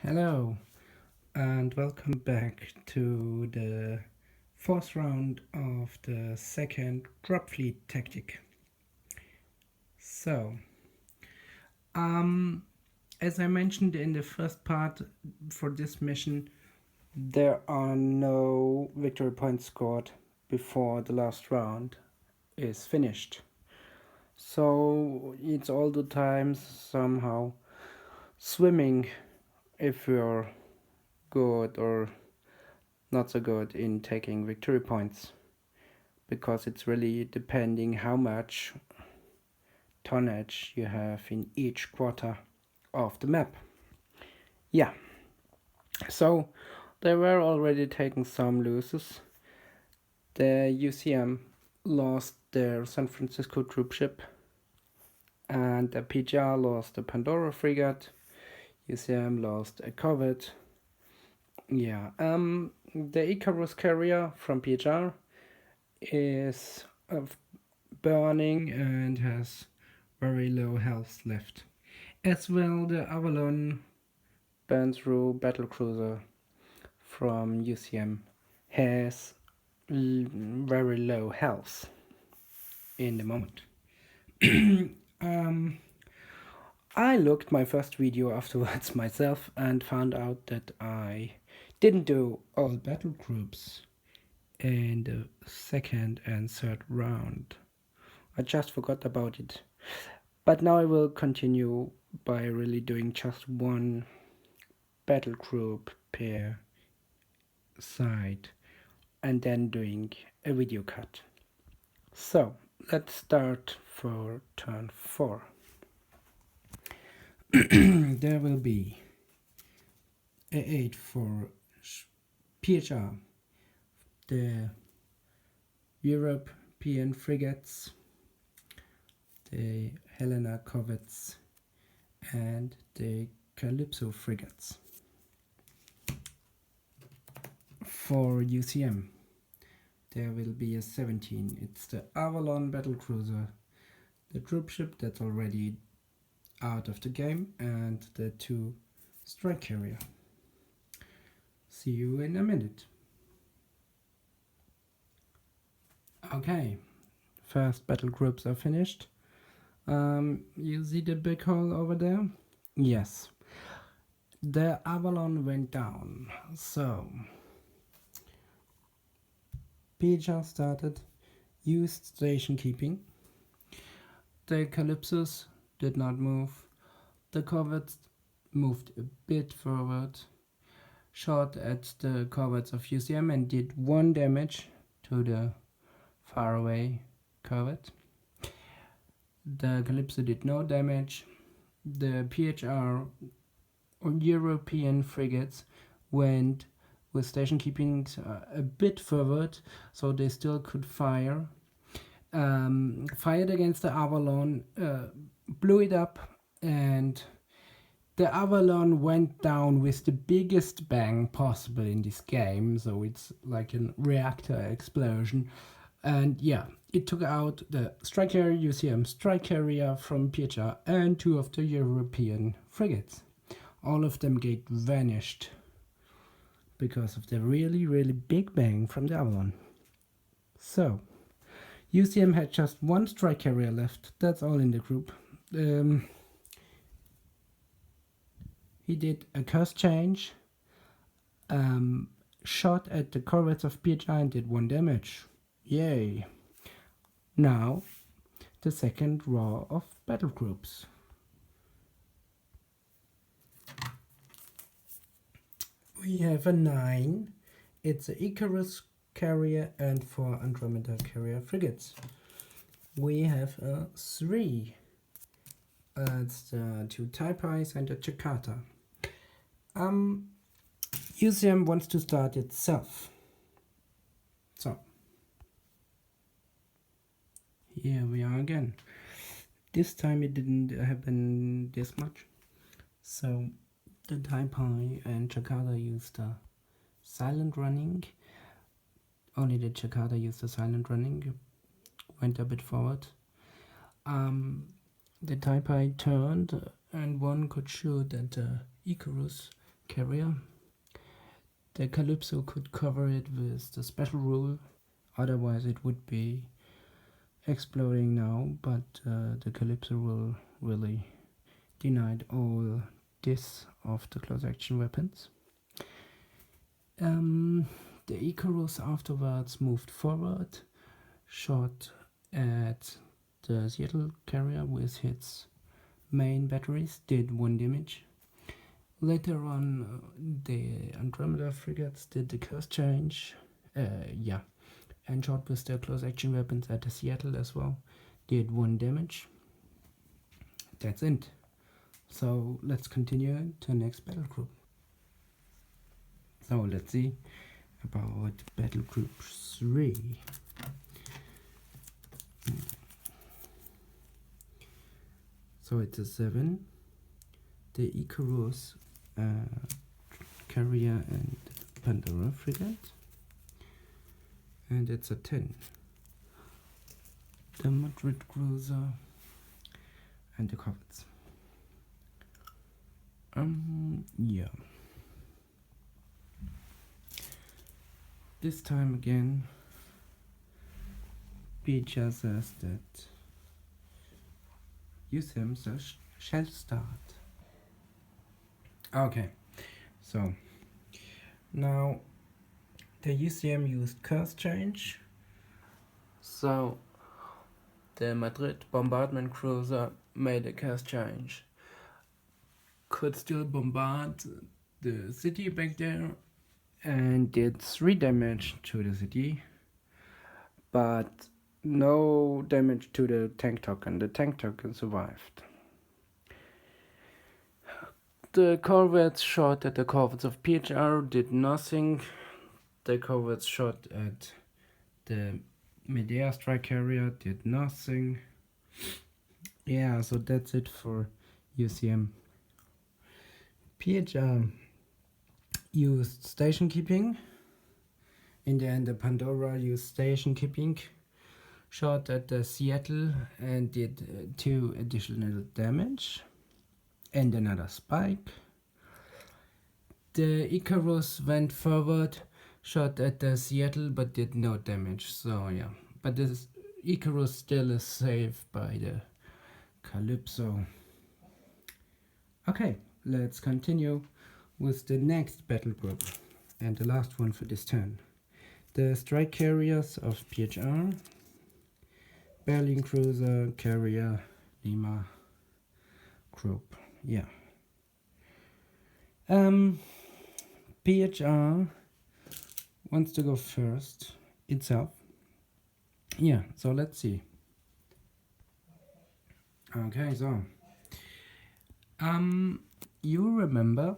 Hello and welcome back to the fourth round of the second Dropfleet tactic. So, as I mentioned in the first part for this mission, there are no victory points scored before the last round is finished. So it's all the time somehow swimming if you're good or not so good in taking victory points, because it's really depending how much tonnage you have in each quarter of the map. Yeah, so they were already taking some losses. The UCM lost their San Francisco troopship, and the PHR lost the Pandora frigate. UCM lost a corvette. Yeah, the Icarus carrier from PHR is burning and has very low health left. As well, the Avalon burn through battlecruiser from UCM has very low health in the moment. I looked my first video afterwards myself and found out that I didn't do all battle groups in the second and third round. I just forgot about it. But now I will continue by really doing just one battle group per side and then doing a video cut. So let's start for turn 4. There will be A8 for PHR, the European frigates, the Helena corvettes, and the Calypso frigates. For UCM, there will be a 17. It's the Avalon battlecruiser, the troopship that's already out of the game, and the 2 strike carrier. See you in a minute. Okay, first battle groups are finished. You see the big hole over there? Yes. The Avalon went down, so PHR started, used station keeping. The Calypsos did not move. The corvettes moved a bit forward, shot at the corvettes of UCM and did 1 damage to the faraway corvette. The Calypso did no damage. The PHR or European frigates went with station keeping a bit forward, so they still could fire. Fired against the Avalon, blew it up, and the Avalon went down with the biggest bang possible in this game, so it's like a reactor explosion. And yeah, it took out the strike carrier UCM strike carrier from PHR and 2 of the European frigates. All of them get vanished because of the really big bang from the Avalon. So UCM had just 1 strike carrier left. That's all in the group. He did a curse change, shot at the corvettes of PHR and did 1 damage. Yay! Now, the second row of battle groups. We have a 9. It's an Icarus carrier and 4 Andromeda carrier frigates. We have a 3. It's the 2 Taipais and a Jakarta. UCM wants to start itself. So, here we are again. This time it didn't happen this much. So, the Taipai and Jakarta used the silent running. Only the Jakarta used the silent running. Went a bit forward. The Taipai turned and 1 could shoot at the Icarus, carrier. The Calypso could cover it with the special rule, otherwise it would be exploding now, but the Calypso rule really denied all this of the close action weapons. The Icarus afterwards moved forward, shot at the Seattle carrier with its main batteries, did 1 damage. Later on, the Andromeda frigates did the course change, and shot with their close action weapons at the Seattle as well, did 1 damage. That's it. So let's continue to the next battle group. So let's see about battle group 3. So it's a 7. The Icarus carrier and Pandora frigate. And it's a 10. The Madrid cruiser and the corvettes. Yeah. This time again, PHR says that UCM shall start. Okay, so now the UCM used course change. So the Madrid bombardment cruiser made a course change. Could still bombard the city back there and did 3 damage to the city, but no damage to the tank token. The tank token survived. The corvettes shot at the corvettes of PHR, did nothing. The corvettes shot at the mid-air strike carrier, did nothing. Yeah, so that's it for UCM. PHR used station keeping. In the end, the Pandora used station keeping, shot at the Seattle and did 2 additional damage and another spike. The Icarus went forward, shot at the Seattle but did no damage, so yeah. But this Icarus still is safe by the Calypso. Okay, let's continue with the next battle group and the last one for this turn. The strike carriers of PHR, Berlin cruiser, carrier, Lima group. Yeah. PHR wants to go first itself. Yeah, so let's see. Okay, so you remember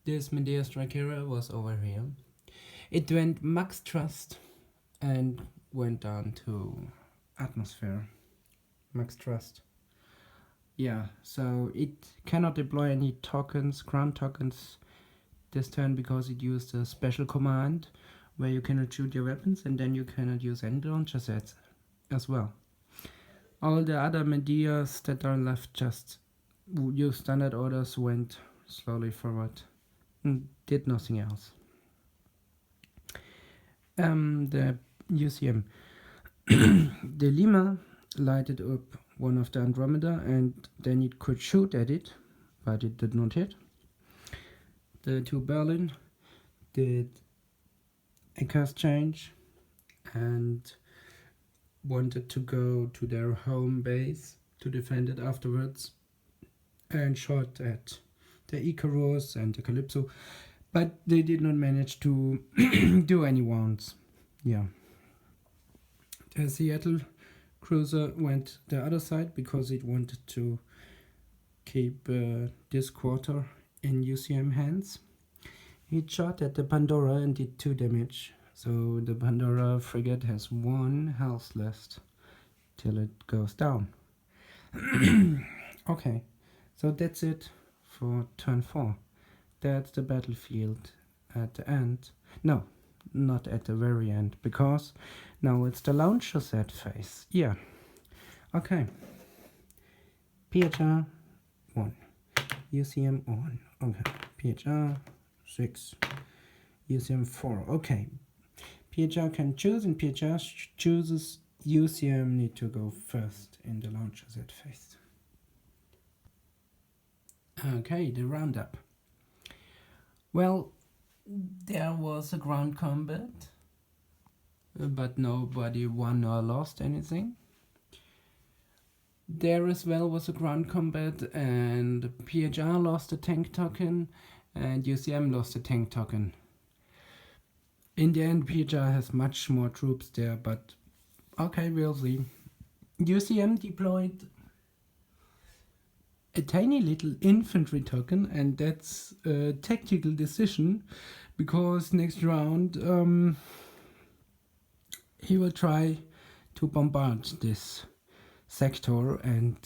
this Medea strike carrier was over here. It went max thrust and went down to atmosphere. Max thrust. Yeah, so it cannot deploy any tokens, ground tokens this turn because it used a special command where you cannot shoot your weapons and then you cannot use any launcher sets as well. All the other Medeas that are left just used standard orders, went slowly forward and did nothing else. The UCM. The Lima lighted up one of the Andromeda and then it could shoot at it, but it did not hit. The 2 Berlin did a course change and wanted to go to their home base to defend it afterwards and shot at the Icarus and the Calypso, but they did not manage to do any wounds. Yeah. The Seattle cruiser went the other side because it wanted to keep this quarter in UCM hands. It shot at the Pandora and did 2 damage. So the Pandora frigate has 1 health left till it goes down. Okay, so that's it for turn 4. That's the battlefield at the end. No, not at the very end, because now it's the launcher set phase. Yeah. Okay. PHR 1. UCM on. Okay, PHR 6, UCM 4. Okay, PHR can choose, and PHR chooses. UCM need to go first in the launcher Z phase. Okay, the roundup. Well, there was a ground combat, but nobody won or lost anything. There as well was a ground combat, and PHR lost a tank token, and UCM lost a tank token. In the end, PHR has much more troops there, but okay, we'll see. UCM deployed a tiny little infantry token, and that's a tactical decision, because next round he will try to bombard this sector, and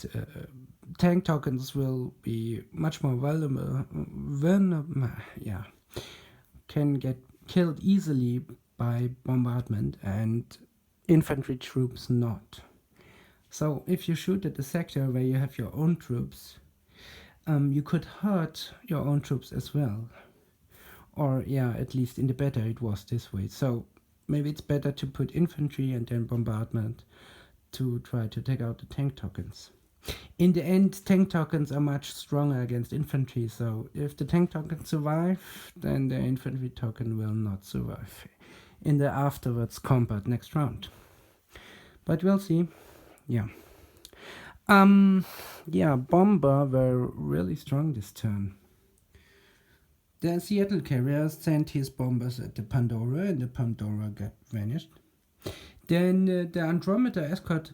tank tokens will be much more vulnerable, can get killed easily by bombardment, and infantry troops not. So if you shoot at the sector where you have your own troops, you could hurt your own troops as well. Or yeah, at least in the beta it was this way. So maybe it's better to put infantry and then bombardment to try to take out the tank tokens. In the end, tank tokens are much stronger against infantry, so if the tank tokens survive, then the infantry token will not survive in the afterwards combat next round. But we'll see. Yeah. Bomber were really strong this turn. The Seattle carrier sent his bombers at the Pandora, and the Pandora got vanished. Then the Andromeda escort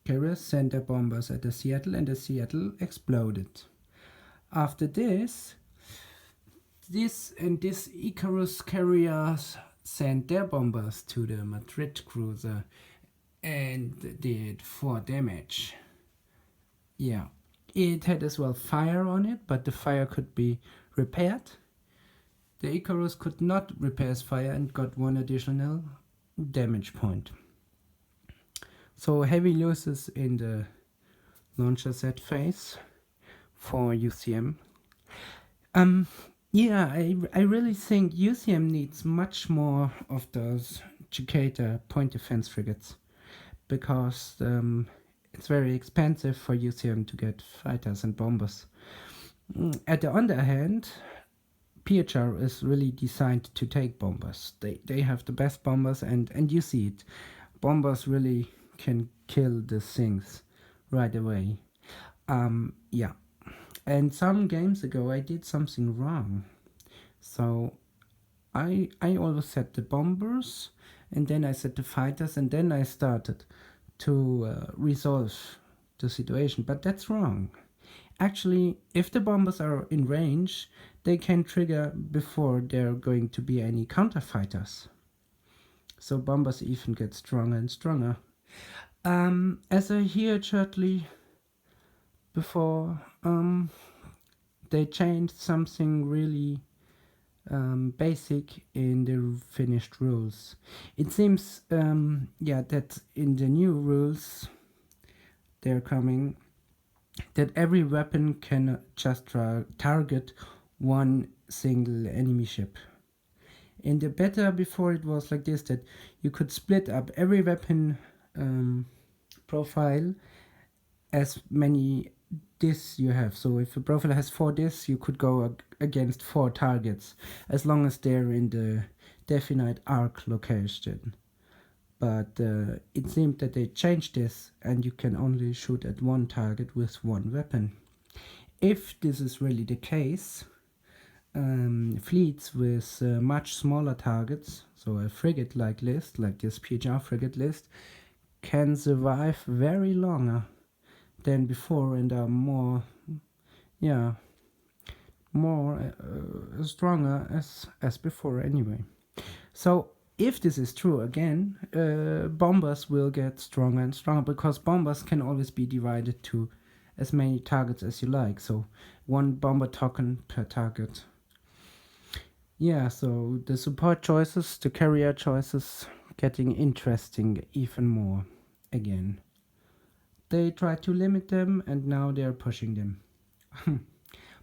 carrier sent their bombers at the Seattle, and the Seattle exploded. After this Icarus carriers sent their bombers to the Madrid cruiser and did 4 damage. Yeah, it had as well fire on it, but the fire could be repaired. The Icarus could not repair his fire and got 1 additional damage point. So heavy losses in the launcher set phase for UCM. I really think UCM needs much more of those Cicada point defense frigates, because it's very expensive for UCM to get fighters and bombers. At the other hand, PHR is really designed to take bombers. They have the best bombers, and you see it. Bombers really can kill the things right away. And some games ago I did something wrong. So I always set the bombers, and then I set the fighters, and then I started to resolve the situation. But that's wrong. Actually, if the bombers are in range, they can trigger before there are going to be any counterfighters. So bombers even get stronger and stronger. As I heard shortly before, they changed something really basic in the finished rules. It seems that in the new rules they're coming, that every weapon can just target one single enemy ship. In the beta before, it was like this, that you could split up every weapon profile as many discs you have. So if a profile has 4 discs, you could go against 4 targets, as long as they're in the definite arc location. But it seemed that they changed this, and you can only shoot at 1 target with 1 weapon. If this is really the case, fleets with much smaller targets, so a frigate-like list, like this PHR frigate list, can survive very longer than before, and are more stronger as before anyway. So if this is true again, bombers will get stronger and stronger, because bombers can always be divided to as many targets as you like, so 1 bomber token per target. Yeah, so the support choices, the carrier choices, getting interesting even more again. They tried to limit them, and now they're pushing them.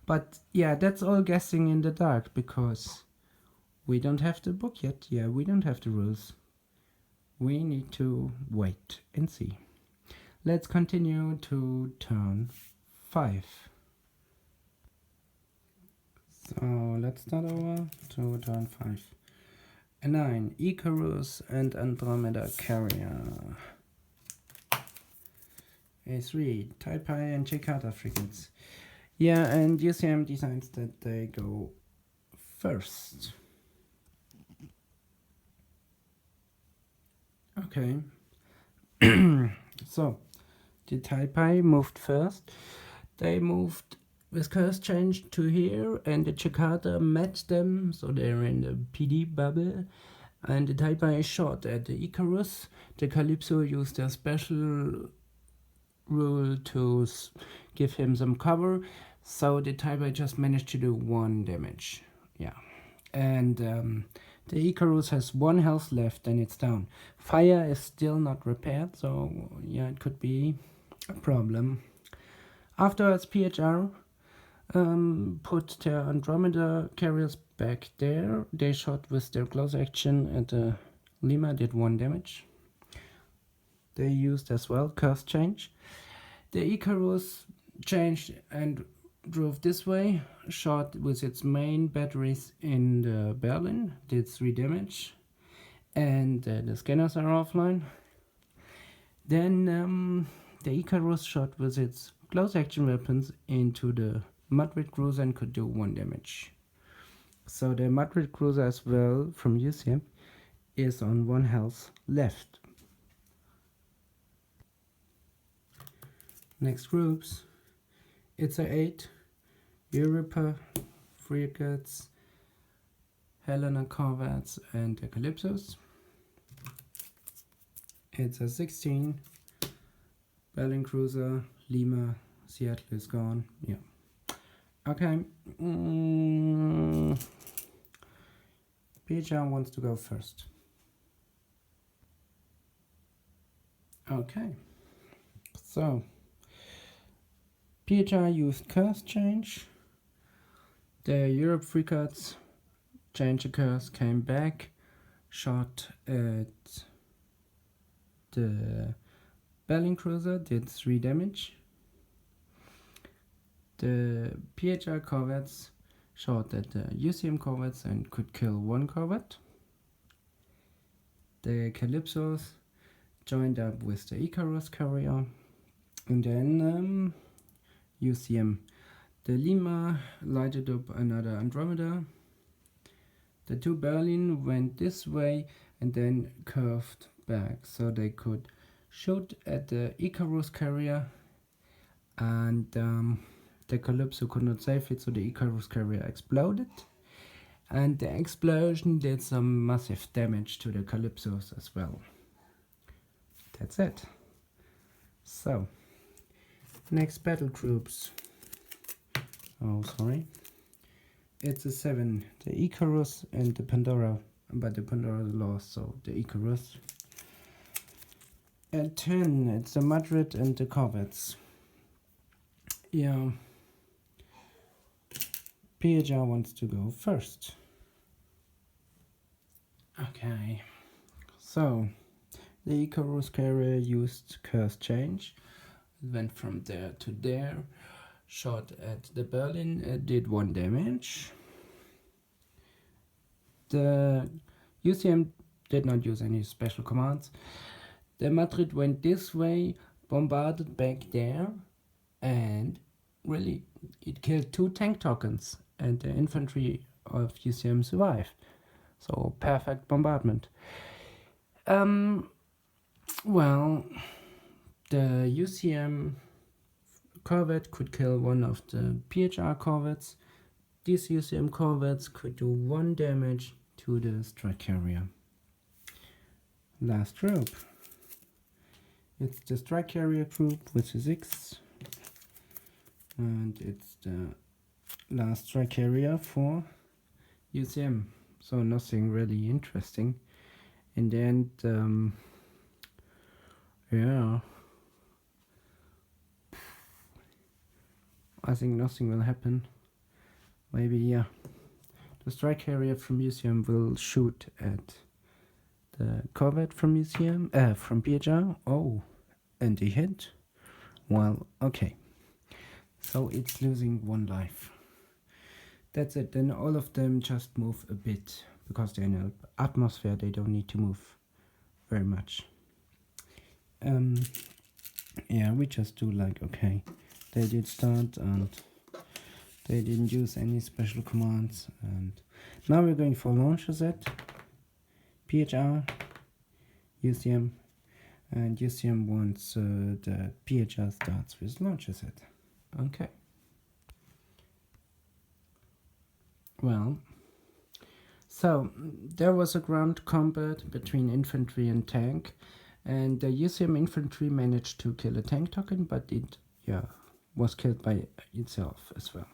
But yeah, that's all guessing in the dark because we don't have the book yet. Yeah, we don't have the rules. We need to wait and see. Let's continue to turn 5. So let's start over to turn 5. A 9, Icarus and Andromeda Carrier. A 3, Taipei and Jakarta frigates. Yeah, and UCM decides that they go first. Okay. So, the Taipei moved first. They moved with curse change to here, and the Jakarta met them, so they're in the PD bubble. And the Taipei shot at the Icarus. The Calypso used their special rule to give him some cover, so the Taipei just managed to do 1 damage. Yeah. And the Icarus has 1 health left and it's down. Fire is still not repaired, so yeah, it could be a problem. Afterwards, PHR put their Andromeda carriers back there. They shot with their close action and the Lima did 1 damage. They used as well curse change. The Icarus changed and drove this way, shot with its main batteries in the Berlin, did 3 damage, and the scanners are offline. Then the Icarus shot with its close action weapons into the Madrid cruiser and could do 1 damage. So the Madrid cruiser as well from UCM is on 1 health left. Next groups, it's a 8, Europa, Frigates, Helena corvettes and the Calypsos. It's a 16, Berlin cruiser, Lima, Seattle is gone. Yeah. Okay. PHR wants to go first. Okay. So PHR used curse change. The Europe frigates changed the curse, came back, shot at the Berlin cruiser, did 3 damage. The PHR corvettes shot at the UCM corvettes and could kill 1 corvette. The Calypsos joined up with the Icarus carrier, and then UCM. The Lima lighted up another Andromeda. The 2 Berlin went this way and then curved back, so they could shoot at the Icarus carrier, and the Calypso could not save it, so the Icarus carrier exploded. And the explosion did some massive damage to the Calypsos as well. That's it. So, next battle groups. Oh, sorry. It's a 7, the Icarus and the Pandora, but the Pandora lost, so the Icarus. At 10, it's the Madrid and the corvettes. Yeah. PHR wants to go first. Okay. So, the Icarus carrier used curse change. It went from there to there. Shot at the Berlin, did 1 damage. The UCM did not use any special commands. The Madrid went this way, bombarded back there, and really it killed 2 tank tokens, and the infantry of UCM survived. So perfect bombardment. Well, the UCM corvette could kill 1 of the PHR corvettes. These UCM corvettes could do 1 damage to the strike carrier. Last group. It's the strike carrier group with the 6. And it's the last strike carrier for UCM. So nothing really interesting. In the end, yeah. I think nothing will happen. Maybe, yeah. The strike carrier from UCM will shoot at the corvette from UCM, from PHR. Oh, and he hit. Well, okay. So it's losing 1 life. That's it. Then all of them just move a bit because they're in an atmosphere. They don't need to move very much. Yeah, we just do like, okay, they did start and they didn't use any special commands, and now we're going for launcher set, PHR, UCM, and UCM wants the PHR starts with launcher set. Okay. Well, so there was a ground combat between infantry and tank, and the UCM infantry managed to kill a tank token, but it was killed by itself as well.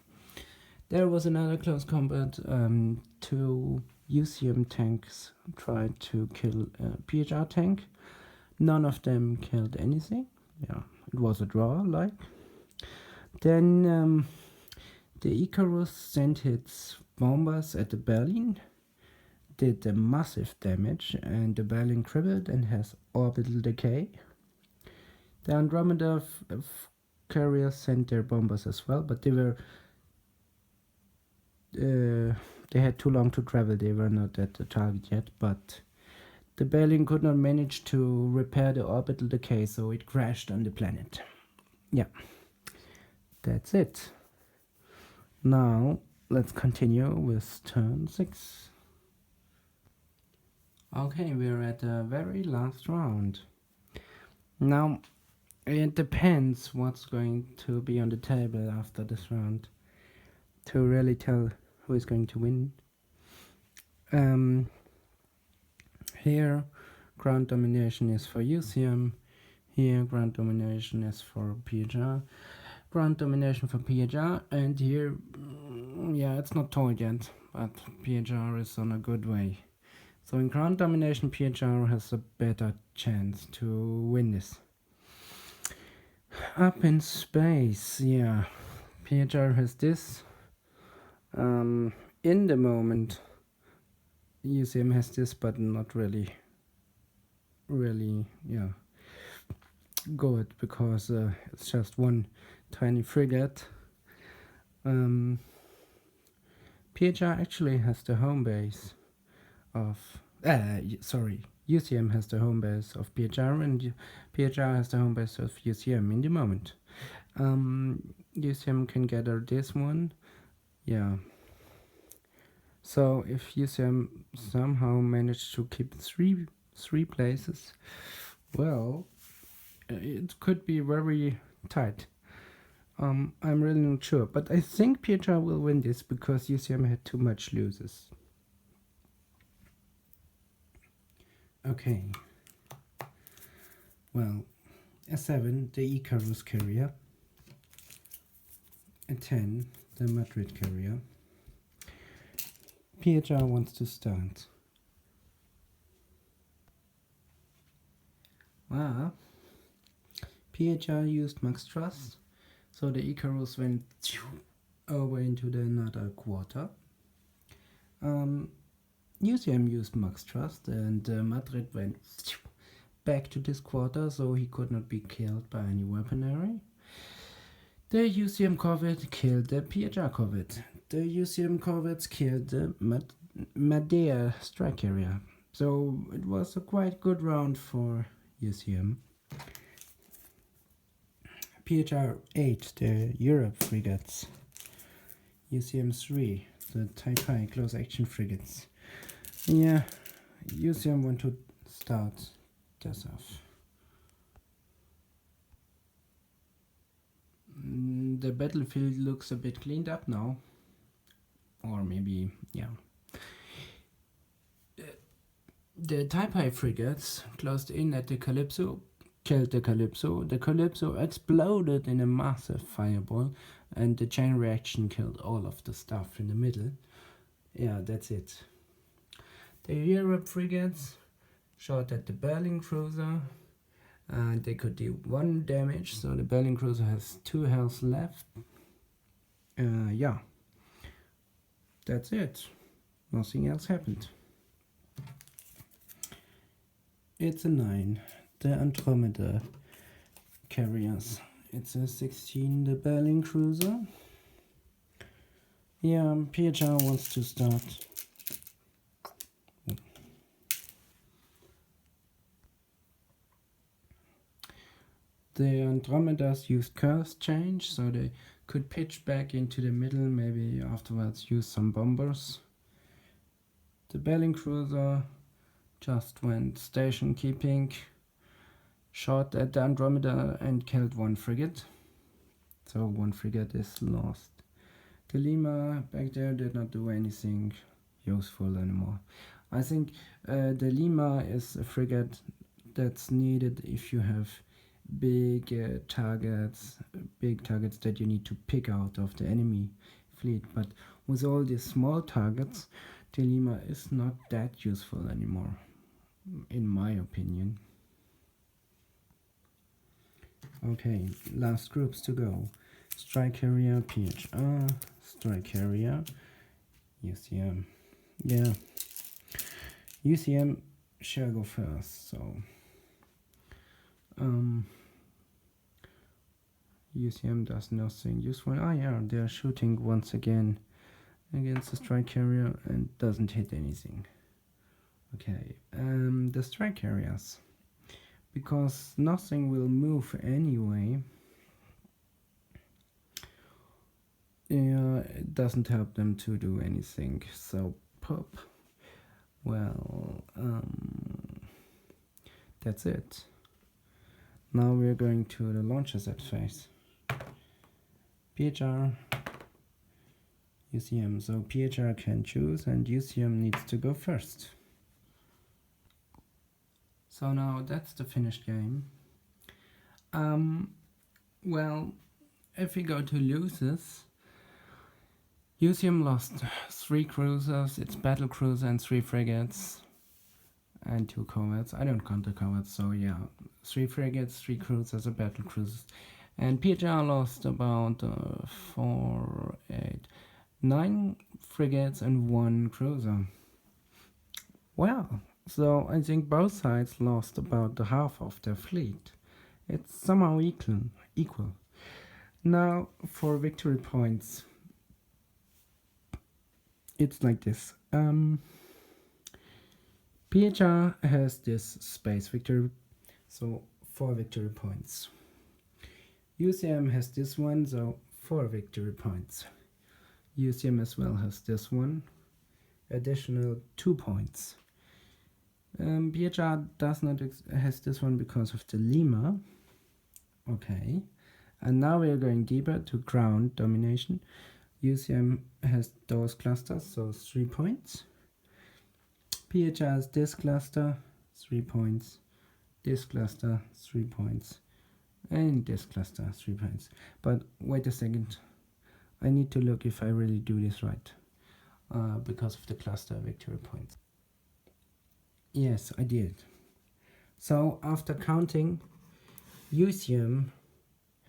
There was another close combat. 2 UCM tanks tried to kill a PHR tank. None of them killed anything. Yeah, it was a draw, like. Then the Icarus sent its bombers at the Berlin, did a massive damage, and the Berlin crippled and has orbital decay. The Andromeda carriers sent their bombers as well, but they were they had too long to travel. They were not at the target yet, but the Berlin could not manage to repair the orbital decay, so it crashed on the planet. Yeah, that's it. Now let's continue with turn 6. Okay, we're at the very last round. Now it depends what's going to be on the table after this round to really tell who is going to win. Here ground domination is for UCM, here ground domination is for PHR, ground domination for PHR, and here, yeah, it's not told yet, but PHR is on a good way. So in ground domination, PHR has a better chance to win this. Up in space, yeah, PHR has this. In the moment, UCM has this, but not really, yeah, good, because it's just one tiny frigate. PHR actually has the home base of, UCM has the home base of PHR, and PHR has the home base of UCM in the moment. UCM can gather this one, yeah. So if UCM somehow managed to keep three places, well, it could be very tight. I'm really not sure, but I think PHR will win this because UCM had too much losses. Okay. Well, A7, the Icarus carrier. A10, the Madrid carrier. PHR wants to start. PHR used Max Trust, so the Icarus went over into the another quarter. UCM used Max Trust, and Madrid went back to this quarter, so he could not be killed by any weaponry. The UCM corvette killed the PHR corvette. The UCM corvettes killed the Madea strike carrier. So it was a quite good round for UCM. PHR 8, the Europe frigates. UCM 3, the Taipei close action frigates. Yeah, UCM want to start this off. The battlefield looks a bit cleaned up now. Or maybe, yeah. The Taipei frigates closed in at the Calypso, killed the Calypso. The Calypso exploded in a massive fireball, and the chain reaction killed all of the stuff in the middle. Yeah, that's it. The Europe frigates shot at the Berlin cruiser, and they could do 1 damage, so the Berlin cruiser has 2 health left. Yeah. that's it. Nothing else happened. It's a 9, the Andromeda carriers. It's a 16, the Berlin cruiser. Yeah, PHR wants to start. The Andromedas used course change, so they could pitch back into the middle, maybe afterwards use some bombers. The Berlin cruiser just went station keeping, shot at the Andromeda and killed one frigate. So one frigate is lost. The Lima back there did not do anything useful anymore. I think the Lima is a frigate that's needed if you have big targets that you need to pick out of the enemy fleet. But with all these small targets, the Lima is not that useful anymore, in my opinion. Okay, last groups to go. Strike carrier, PHR, strike carrier, UCM. Yeah, UCM shall go first, so UCM does nothing useful. Ah yeah, they're shooting once again against the strike carrier and doesn't hit anything. Okay, the strike carriers, because nothing will move anyway. Yeah, it doesn't help them to do anything. So pop. Well, that's it. Now we're going to the launcher set phase. PHR, UCM. So PHR can choose and UCM needs to go first. So now that's the finished game. Well, if we go to losers, UCM lost 3 cruisers, its battle cruiser and 3 frigates and 2 corvettes. I don't count the corvettes, so yeah, 3 frigates, 3 cruisers, a battle cruisers. And PHR lost about 4, 8, 9 frigates and 1 cruiser. Well, so I think both sides lost about the half of their fleet. It's somehow equal. Now for victory points. It's like this. PHR has this space victory, so 4 victory points. UCM has this one, so 4 victory points. UCM as well has this one, additional 2 points. PHR does not has this one because of the Lima. Okay, and now we are going deeper to ground domination. UCM has those clusters, so 3 points. PHR has this cluster, 3 points. This cluster, 3 points. And this cluster, 3 points. But wait a second. I need to look if I really do this right. Because of the cluster victory points. Yes, I did. So after counting, UCM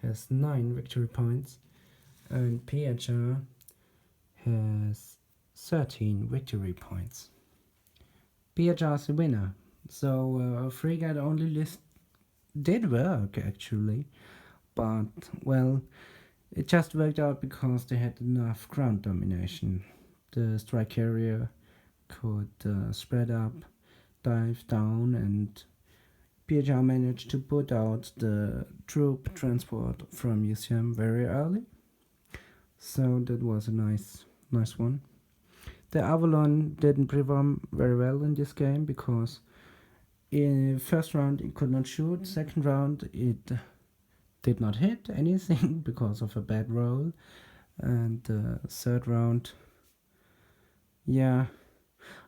has 9 victory points. And PHR has 13 victory points. PHR is the winner. So Frigate Only list did work actually, but well, it just worked out because they had enough ground domination. The strike carrier could spread up, dive down, and PHR managed to put out the troop transport from UCM very early. So that was a nice one. The Avalon didn't perform very well in this game because in first round it could not shoot, second round it did not hit anything because of a bad roll, and third round, yeah,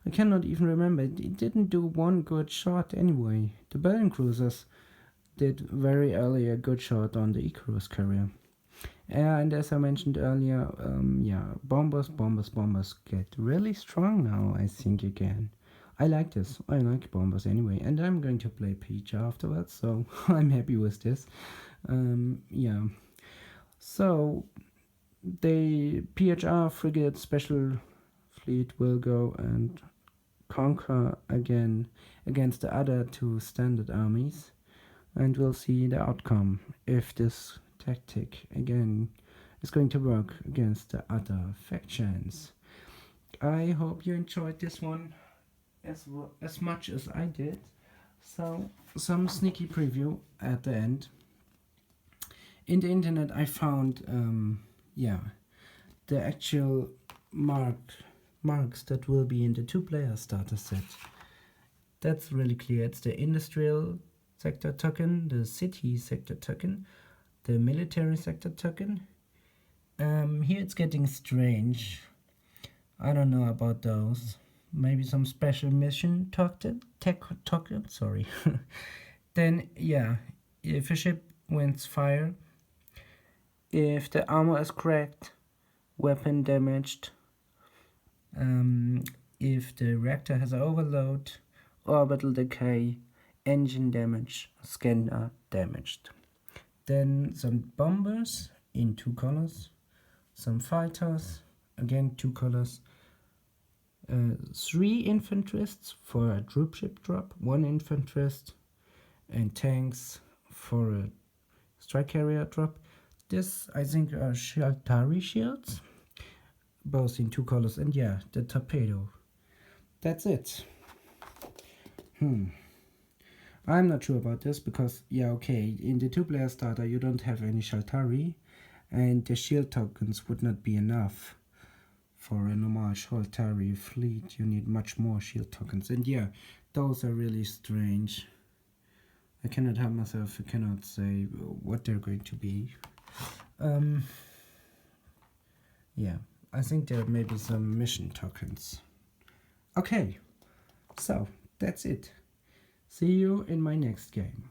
I cannot even remember, it didn't do one good shot anyway. The Berlin cruisers did very early a good shot on the Icarus carrier. And as I mentioned earlier, yeah, bombers get really strong now, I think, again. I like this. I like bombers anyway. And I'm going to play PHR afterwards, so I'm happy with this. Yeah. So, the PHR frigate special Dropfleet will go and conquer again against the other two standard armies, and we'll see the outcome if this tactic again is going to work against the other factions. I hope you enjoyed this one as much as I did. So some sneaky preview at the end. In the internet I found the actual marks that will be in the 2-player starter set. That's really clear. It's the industrial sector token, the city sector token, the military sector token. Here it's getting strange. I don't know about those. Maybe some special mission token, sorry. Then yeah, if a ship wins fire, if the armor is cracked, weapon damaged, if the reactor has overload, orbital decay, engine damage, scanner damaged. Then some bombers in 2 colors, some fighters, again 2 colors, 3 infanterists for a troopship drop, 1 infanterist, and tanks for a strike carrier drop. This I think are Shaltari shields, both in 2 colors, and yeah, the torpedo. That's it. I'm not sure about this because, yeah, okay, in the 2-player starter you don't have any Shaltari, and the shield tokens would not be enough. For a normal Shaltari fleet you need much more shield tokens, and yeah, those are really strange. I cannot help myself, I cannot say what they're going to be. Yeah, I think there may be some mission tokens. Okay, so that's it. See you in my next game.